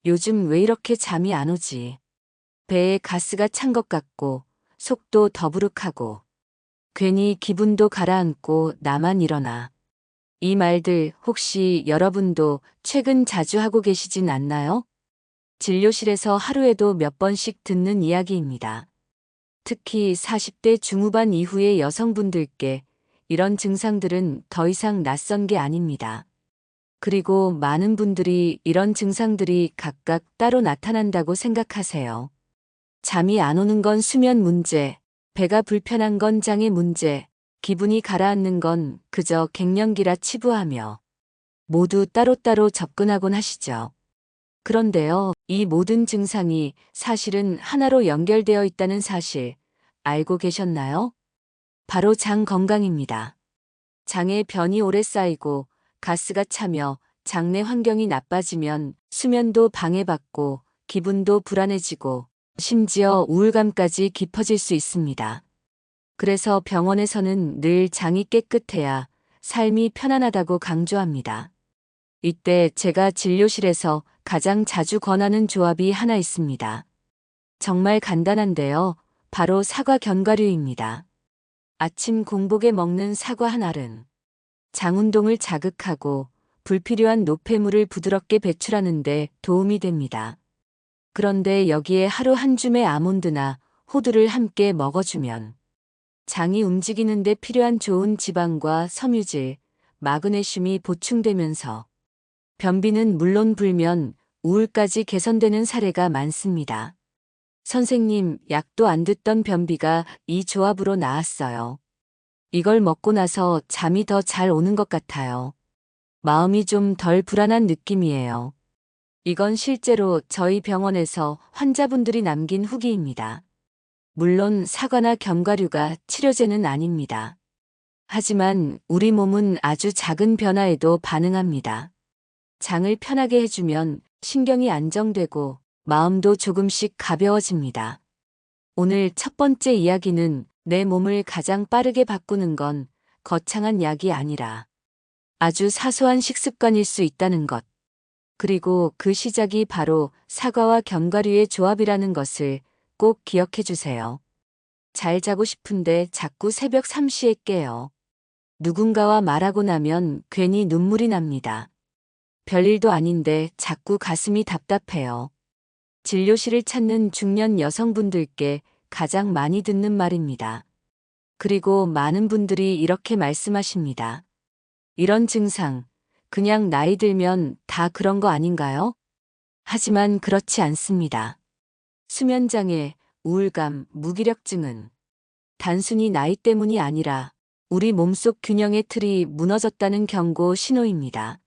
요즘 왜 이렇게 잠이 안 오지? 배에 가스가 찬 것 같고, 속도 더부룩하고, 괜히 기분도 가라앉고 나만 일어나. 이 말들 혹시 여러분도 최근 자주 하고 계시진 않나요? 진료실에서 하루에도 몇 번씩 듣는 이야기입니다. 특히 40대 중후반 이후의 여성분들께 이런 증상들은 더 이상 낯선 게 아닙니다. 그리고 많은 분들이 이런 증상들이 각각 따로 나타난다고 생각하세요. 잠이 안 오는 건 수면 문제, 배가 불편한 건 장의 문제, 기분이 가라앉는 건 그저 갱년기라 치부하며 모두 따로따로 접근하곤 하시죠. 그런데요, 이 모든 증상이 사실은 하나로 연결되어 있다는 사실 알고 계셨나요? 바로 장 건강입니다. 장에 변이 오래 쌓이고 가스가 차며 장내 환경이 나빠지면 수면도 방해받고 기분도 불안해지고 심지어 우울감까지 깊어질 수 있습니다. 그래서 병원에서는 늘 장이 깨끗해야 삶이 편안하다고 강조합니다. 이때 제가 진료실에서 가장 자주 권하는 조합이 하나 있습니다. 정말 간단한데요. 바로 사과 견과류입니다. 아침 공복에 먹는 사과 한 알은 장 운동을 자극하고 불필요한 노폐물을 부드럽게 배출하는 데 도움이 됩니다. 그런데 여기에 하루 한 줌의 아몬드나 호두를 함께 먹어주면 장이 움직이는 데 필요한 좋은 지방과 섬유질, 마그네슘이 보충되면서 변비는 물론 불면, 우울까지 개선되는 사례가 많습니다. 선생님, 약도 안 듣던 변비가 이 조합으로 나았어요. 이걸 먹고 나서 잠이 더 잘 오는 것 같아요. 마음이 좀 덜 불안한 느낌이에요. 이건 실제로 저희 병원에서 환자분들이 남긴 후기입니다. 물론 사과나 견과류가 치료제는 아닙니다. 하지만 우리 몸은 아주 작은 변화에도 반응합니다. 장을 편하게 해주면 신경이 안정되고 마음도 조금씩 가벼워집니다. 오늘 첫 번째 이야기는 내 몸을 가장 빠르게 바꾸는 건 거창한 약이 아니라 아주 사소한 식습관일 수 있다는 것. 그리고 그 시작이 바로 사과와 견과류의 조합이라는 것을 꼭 기억해 주세요. 잘 자고 싶은데 자꾸 새벽 3시에 깨요. 누군가와 말하고 나면 괜히 눈물이 납니다. 별일도 아닌데 자꾸 가슴이 답답해요. 진료실을 찾는 중년 여성분들께 가장 많이 듣는 말입니다. 그리고 많은 분들이 이렇게 말씀하십니다. 이런 증상, 그냥 나이 들면 다 그런 거 아닌가요? 하지만 그렇지 않습니다. 수면장애, 우울감, 무기력증은 단순히 나이 때문이 아니라 우리 몸속 균형의 틀이 무너졌다는 경고 신호입니다.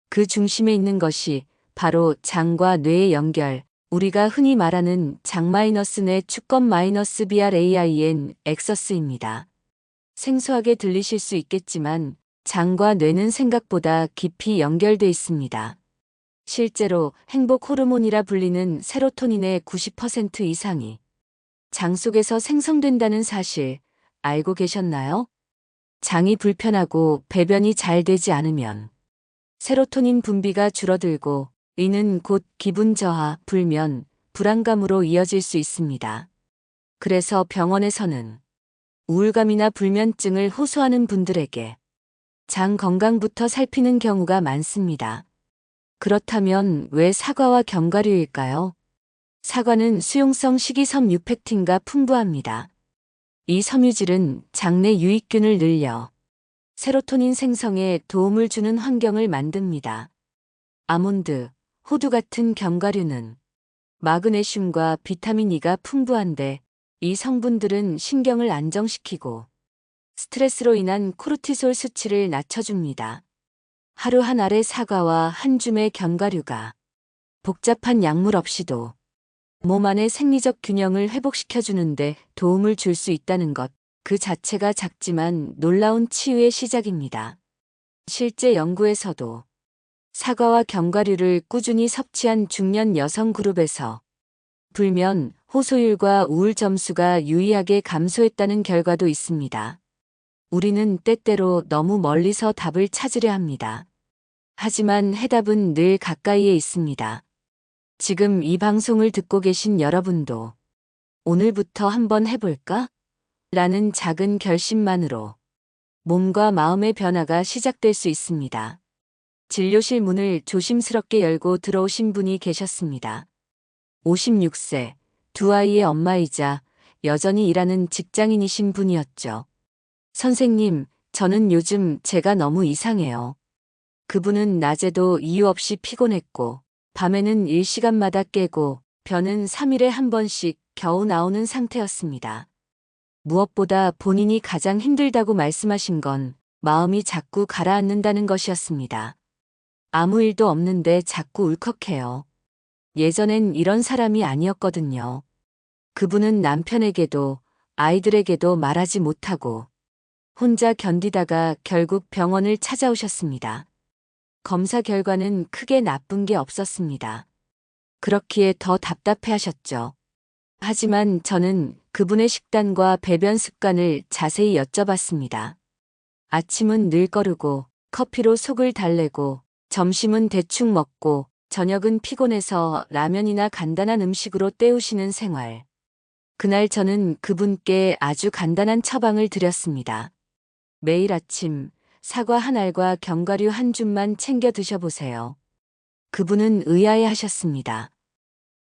그 중심에 있는 것이 바로 장과 뇌의 연결, 우리가 흔히 말하는 장-뇌 축건-BRAIN 엑서스입니다. 생소하게 들리실 수 있겠지만 장과 뇌는 생각보다 깊이 연결돼 있습니다. 실제로 행복 호르몬이라 불리는 세로토닌의 90% 이상이 장 속에서 생성된다는 사실 알고 계셨나요? 장이 불편하고 배변이 잘 되지 않으면 세로토닌 분비가 줄어들고 이는 곧 기분 저하, 불면, 불안감으로 이어질 수 있습니다. 그래서 병원에서는 우울감이나 불면증을 호소하는 분들에게 장 건강부터 살피는 경우가 많습니다. 그렇다면 왜 사과와 견과류일까요? 사과는 수용성 식이섬유팩틴과 풍부합니다. 이 섬유질은 장내 유익균을 늘려 세로토닌 생성에 도움을 주는 환경을 만듭니다. 아몬드, 호두 같은 견과류는 마그네슘과 비타민 E가 풍부한데 이 성분들은 신경을 안정시키고 스트레스로 인한 코르티솔 수치를 낮춰줍니다. 하루 한 알의 사과와 한 줌의 견과류가 복잡한 약물 없이도 몸 안의 생리적 균형을 회복시켜주는데 도움을 줄 수 있다는 것, 그 자체가 작지만 놀라운 치유의 시작입니다. 실제 연구에서도 사과와 견과류를 꾸준히 섭취한 중년 여성 그룹에서 불면, 호소율과 우울 점수가 유의하게 감소했다는 결과도 있습니다. 우리는 때때로 너무 멀리서 답을 찾으려 합니다. 하지만 해답은 늘 가까이에 있습니다. 지금 이 방송을 듣고 계신 여러분도 오늘부터 한번 해볼까? 라는 작은 결심만으로 몸과 마음의 변화가 시작될 수 있습니다. 진료실 문을 조심스럽게 열고 들어오신 분이 계셨습니다. 56세, 두 아이의 엄마이자 여전히 일하는 직장인이신 분이었죠. 선생님, 저는 요즘 제가 너무 이상해요. 그분은 낮에도 이유 없이 피곤했고, 밤에는 일시간마다 깨고, 변은 3일에 한 번씩 겨우 나오는 상태였습니다. 무엇보다 본인이 가장 힘들다고 말씀하신 건 마음이 자꾸 가라앉는다는 것이었습니다. 아무 일도 없는데 자꾸 울컥해요. 예전엔 이런 사람이 아니었거든요. 그분은 남편에게도 아이들에게도 말하지 못하고 혼자 견디다가 결국 병원을 찾아오셨습니다. 검사 결과는 크게 나쁜 게 없었습니다. 그렇기에 더 답답해 하셨죠. 하지만 저는 그분의 식단과 배변 습관을 자세히 여쭤봤습니다. 아침은 늘 거르고 커피로 속을 달래고 점심은 대충 먹고 저녁은 피곤해서 라면이나 간단한 음식으로 때우시는 생활. 그날 저는 그분께 아주 간단한 처방을 드렸습니다. 매일 아침 사과 한 알과 견과류 한 줌만 챙겨 드셔보세요. 그분은 의아해 하셨습니다.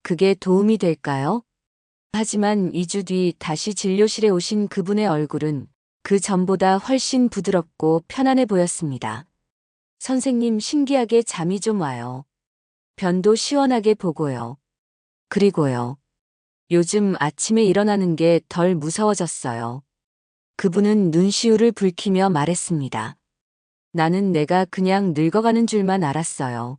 그게 도움이 될까요? 하지만 2주 뒤 다시 진료실에 오신 그분의 얼굴은 그 전보다 훨씬 부드럽고 편안해 보였습니다. 선생님, 신기하게 잠이 좀 와요. 변도 시원하게 보고요. 그리고요. 요즘 아침에 일어나는 게 덜 무서워졌어요. 그분은 눈시울을 붉히며 말했습니다. 나는 내가 그냥 늙어가는 줄만 알았어요.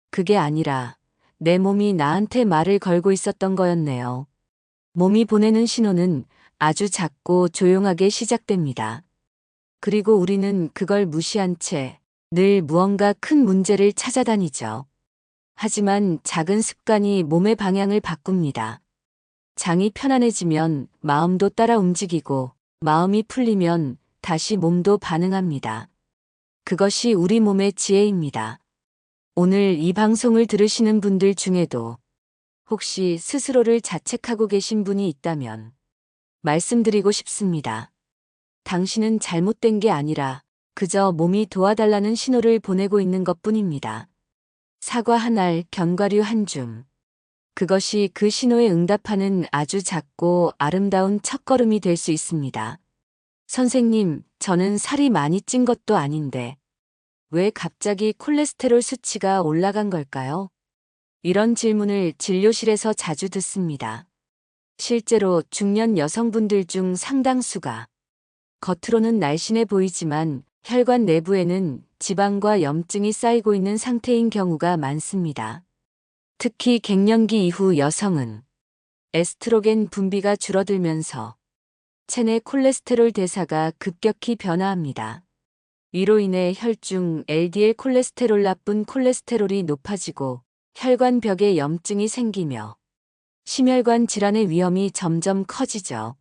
그게 아니라 내 몸이 나한테 말을 걸고 있었던 거였네요. 몸이 보내는 신호는 아주 작고 조용하게 시작됩니다. 그리고 우리는 그걸 무시한 채 늘 무언가 큰 문제를 찾아다니죠. 하지만 작은 습관이 몸의 방향을 바꿉니다. 장이 편안해지면 마음도 따라 움직이고 마음이 풀리면 다시 몸도 반응합니다. 그것이 우리 몸의 지혜입니다. 오늘 이 방송을 들으시는 분들 중에도 혹시 스스로를 자책하고 계신 분이 있다면 말씀드리고 싶습니다. 당신은 잘못된 게 아니라 그저 몸이 도와달라는 신호를 보내고 있는 것뿐입니다. 사과 한 알, 견과류 한 줌. 그것이 그 신호에 응답하는 아주 작고 아름다운 첫걸음이 될 수 있습니다. 선생님, 저는 살이 많이 찐 것도 아닌데 왜 갑자기 콜레스테롤 수치가 올라간 걸까요? 이런 질문을 진료실에서 자주 듣습니다. 실제로 중년 여성분들 중 상당수가 겉으로는 날씬해 보이지만 혈관 내부에는 지방과 염증이 쌓이고 있는 상태인 경우가 많습니다. 특히 갱년기 이후 여성은 에스트로겐 분비가 줄어들면서 체내 콜레스테롤 대사가 급격히 변화합니다. 이로 인해 혈중 LDL 콜레스테롤 나쁜 콜레스테롤이 높아지고 혈관벽에 염증이 생기며 심혈관 질환의 위험이 점점 커지죠.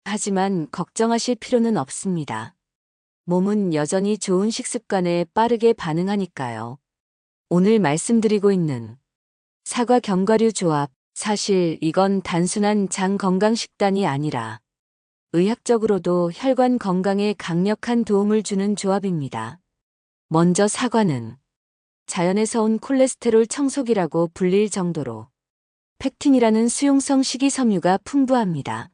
하지만 걱정하실 필요는 없습니다. 몸은 여전히 좋은 식습관에 빠르게 반응하니까요. 오늘 말씀드리고 있는 사과 견과류 조합, 사실 이건 단순한 장 건강 식단이 아니라 의학적으로도 혈관 건강에 강력한 도움을 주는 조합입니다. 먼저 사과는 자연에서 온 콜레스테롤 청소기라고 불릴 정도로 펙틴이라는 수용성 식이섬유가 풍부합니다.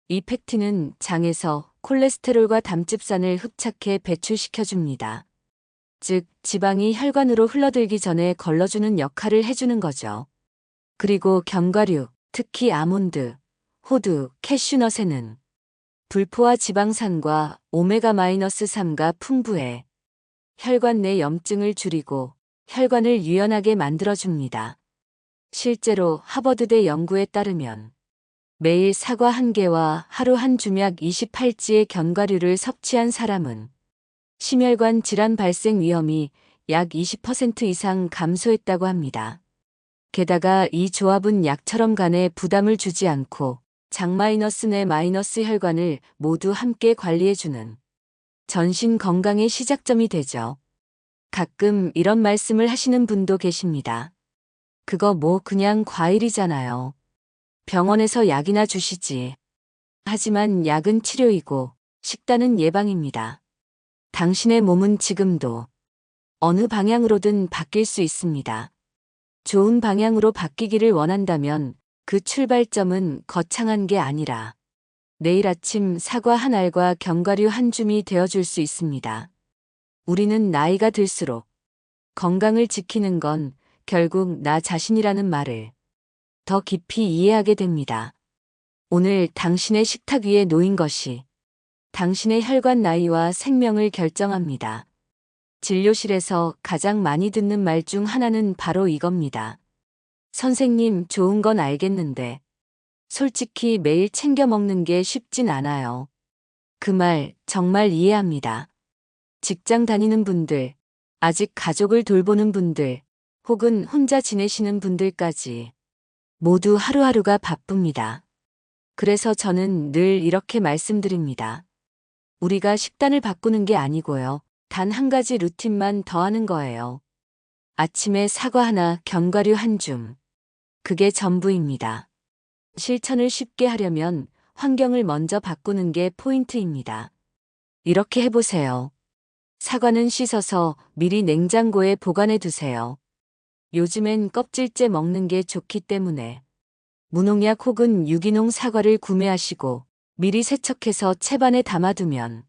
이 펙틴은 장에서 콜레스테롤과 담즙산을 흡착해 배출시켜줍니다. 즉, 지방이 혈관으로 흘러들기 전에 걸러주는 역할을 해주는 거죠. 그리고 견과류, 특히 아몬드, 호두, 캐슈넛에는 불포화 지방산과 오메가-3가 풍부해 혈관 내 염증을 줄이고 혈관을 유연하게 만들어줍니다. 실제로 하버드대 연구에 따르면 매일 사과 한 개와 하루 한 줌약 28지의 견과류를 섭취한 사람은 심혈관 질환 발생 위험이 약 20% 이상 감소했다고 합니다. 게다가 이 조합은 약처럼 간에 부담을 주지 않고 장 내 마이너스 혈관을 모두 함께 관리해주는 전신 건강의 시작점이 되죠. 가끔 이런 말씀을 하시는 분도 계십니다. 그거 뭐 그냥 과일이잖아요. 병원에서 약이나 주시지. 하지만 약은 치료이고 식단은 예방입니다. 당신의 몸은 지금도 어느 방향으로든 바뀔 수 있습니다. 좋은 방향으로 바뀌기를 원한다면 그 출발점은 거창한 게 아니라 내일 아침 사과 한 알과 견과류 한 줌이 되어줄 수 있습니다. 우리는 나이가 들수록 건강을 지키는 건 결국 나 자신이라는 말을 더 깊이 이해하게 됩니다. 오늘 당신의 식탁 위에 놓인 것이 당신의 혈관 나이와 생명을 결정합니다. 진료실에서 가장 많이 듣는 말 중 하나는 바로 이겁니다. 선생님, 좋은 건 알겠는데 솔직히 매일 챙겨 먹는 게 쉽진 않아요. 그 말 정말 이해합니다. 직장 다니는 분들, 아직 가족을 돌보는 분들, 혹은 혼자 지내시는 분들까지 모두 하루하루가 바쁩니다. 그래서 저는 늘 이렇게 말씀드립니다. 우리가 식단을 바꾸는 게 아니고요. 단 한 가지 루틴만 더하는 거예요. 아침에 사과 하나, 견과류 한 줌. 그게 전부입니다. 실천을 쉽게 하려면 환경을 먼저 바꾸는 게 포인트입니다. 이렇게 해보세요. 사과는 씻어서 미리 냉장고에 보관해 두세요. 요즘엔 껍질째 먹는 게 좋기 때문에 무농약 혹은 유기농 사과를 구매하시고 미리 세척해서 채반에 담아두면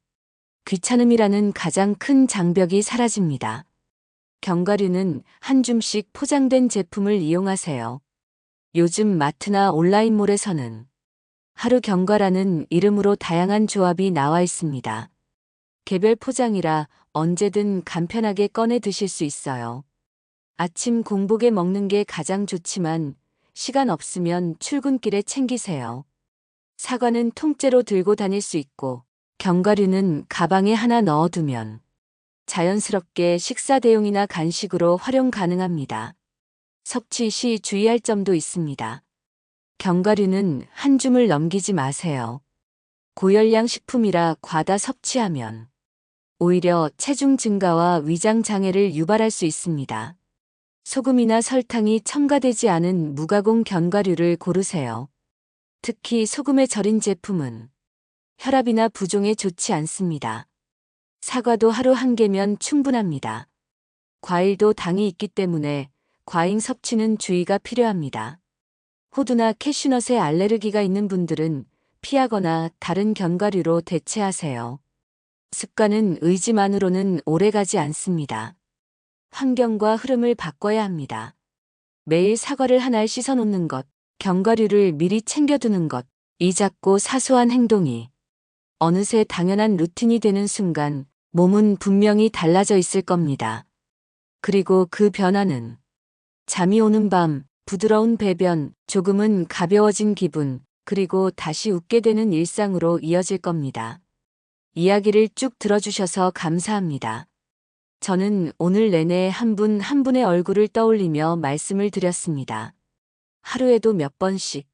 귀찮음이라는 가장 큰 장벽이 사라집니다. 견과류는 한 줌씩 포장된 제품을 이용하세요. 요즘 마트나 온라인몰에서는 하루 견과라는 이름으로 다양한 조합이 나와 있습니다. 개별 포장이라 언제든 간편하게 꺼내 드실 수 있어요. 아침 공복에 먹는 게 가장 좋지만 시간 없으면 출근길에 챙기세요. 사과는 통째로 들고 다닐 수 있고 견과류는 가방에 하나 넣어두면 자연스럽게 식사 대용이나 간식으로 활용 가능합니다. 섭취 시 주의할 점도 있습니다. 견과류는 한 줌을 넘기지 마세요. 고열량 식품이라 과다 섭취하면 오히려 체중 증가와 위장 장애를 유발할 수 있습니다. 소금이나 설탕이 첨가되지 않은 무가공 견과류를 고르세요. 특히 소금에 절인 제품은 혈압이나 부종에 좋지 않습니다. 사과도 하루 한 개면 충분합니다. 과일도 당이 있기 때문에 과잉 섭취는 주의가 필요합니다. 호두나 캐슈넛에 알레르기가 있는 분들은 피하거나 다른 견과류로 대체하세요. 습관은 의지만으로는 오래가지 않습니다. 환경과 흐름을 바꿔야 합니다. 매일 사과를 한 알 씻어 놓는 것, 견과류를 미리 챙겨두는 것, 이 작고 사소한 행동이 어느새 당연한 루틴이 되는 순간 몸은 분명히 달라져 있을 겁니다. 그리고 그 변화는 잠이 오는 밤, 부드러운 배변, 조금은 가벼워진 기분, 그리고 다시 웃게 되는 일상으로 이어질 겁니다. 이야기를 쭉 들어주셔서 감사합니다. 저는 오늘 내내 한 분 한 분의 얼굴을 떠올리며 말씀을 드렸습니다. 하루에도 몇 번씩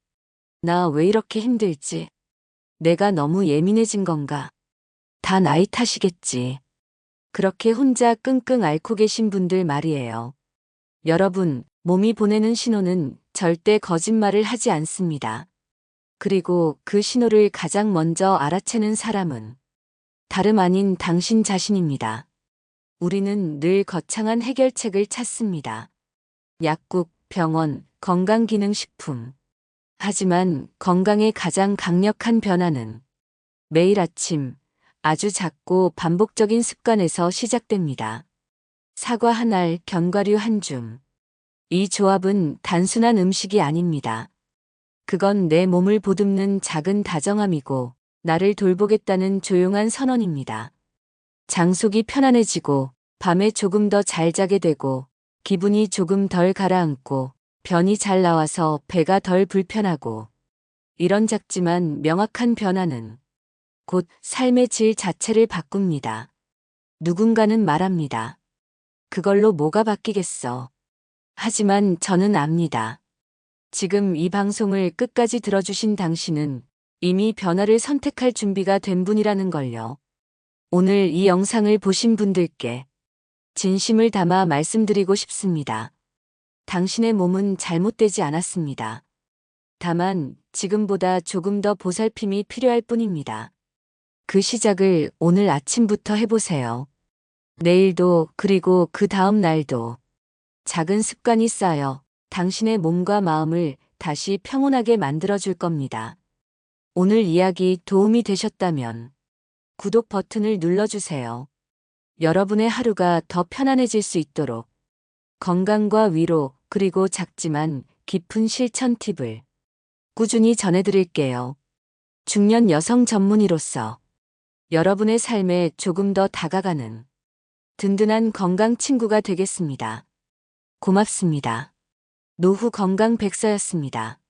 나 왜 이렇게 힘들지? 내가 너무 예민해진 건가? 다 나이 탓이겠지. 그렇게 혼자 끙끙 앓고 계신 분들 말이에요. 여러분, 몸이 보내는 신호는 절대 거짓말을 하지 않습니다. 그리고 그 신호를 가장 먼저 알아채는 사람은 다름 아닌 당신 자신입니다. 우리는 늘 거창한 해결책을 찾습니다. 약국, 병원, 건강기능식품. 하지만 건강의 가장 강력한 변화는 매일 아침 아주 작고 반복적인 습관에서 시작됩니다. 사과 한 알, 견과류 한 줌. 이 조합은 단순한 음식이 아닙니다. 그건 내 몸을 보듬는 작은 다정함이고 나를 돌보겠다는 조용한 선언입니다. 장속이 편안해지고 밤에 조금 더 잘 자게 되고 기분이 조금 덜 가라앉고 변이 잘 나와서 배가 덜 불편하고 이런 작지만 명확한 변화는 곧 삶의 질 자체를 바꿉니다. 누군가는 말합니다. 그걸로 뭐가 바뀌겠어. 하지만 저는 압니다. 지금 이 방송을 끝까지 들어주신 당신은 이미 변화를 선택할 준비가 된 분이라는 걸요. 오늘 이 영상을 보신 분들께 진심을 담아 말씀드리고 싶습니다. 당신의 몸은 잘못되지 않았습니다. 다만 지금보다 조금 더 보살핌이 필요할 뿐입니다. 그 시작을 오늘 아침부터 해보세요. 내일도 그리고 그 다음 날도 작은 습관이 쌓여 당신의 몸과 마음을 다시 평온하게 만들어줄 겁니다. 오늘 이야기 도움이 되셨다면 구독 버튼을 눌러주세요. 여러분의 하루가 더 편안해질 수 있도록 건강과 위로 그리고 작지만 깊은 실천 팁을 꾸준히 전해드릴게요. 중년 여성 전문의로서 여러분의 삶에 조금 더 다가가는 든든한 건강 친구가 되겠습니다. 고맙습니다. 노후 건강 백서였습니다.